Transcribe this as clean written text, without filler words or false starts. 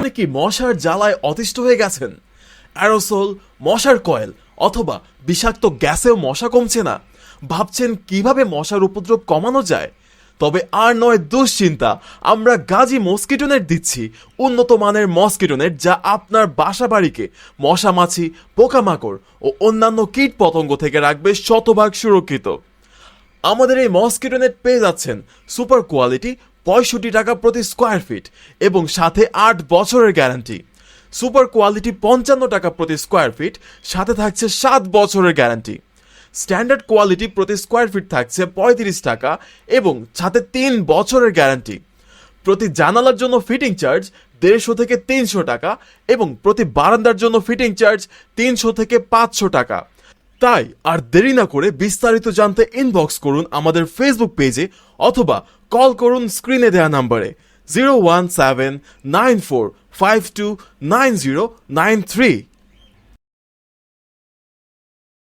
আপনি কি মশার জ্বালায় অতিষ্ঠ হয়ে গেছেন? অ্যারোসল, মশার কয়েল অথবা বিষাক্ত গ্যাসেও মশা কমছে না? ভাবছেন কিভাবে মশার উপদ্রব কমানো যায়? তবে আর নয় দুশ্চিন্তা, আমরা গাজী মসকিটো নেট দিচ্ছি, উন্নত মানের মসকিটো নেট যা আপনার বাসা বাড়িকে মশা মাছি, পোকামাকড় ও অন্যান্য কীট পতঙ্গ থেকে রাখবে শতভাগ সুরক্ষিত। আমাদের এই মসকিটো নেট পেয়ে যাচ্ছেন সুপার কোয়ালিটি 65 টাকা প্রতি স্কোয়ার ফিট এবং সাথে 8 বছরের গ্যারান্টি। সুপার কোয়ালিটি 55 টাকা প্রতি স্কোয়ার ফিট, সাথে থাকছে 7 বছরের গ্যারান্টি। স্ট্যান্ডার্ড কোয়ালিটি প্রতি স্কোয়ার ফিট থাকছে 35 টাকা এবং সাথে 3 বছরের গ্যারান্টি। প্রতি জানালার জন্য ফিটিং চার্জ 150 থেকে 300 টাকা এবং প্রতি বারান্দার জন্য ফিটিং চার্জ 300 থেকে 500 টাকা। তাই আর দেরি না করে বিস্তারিত জানতে ইনবক্স করুন আমাদের ফেসবুক পেজে অথবা কল করুন স্ক্রিনে দেওয়া নাম্বারে 01794529093।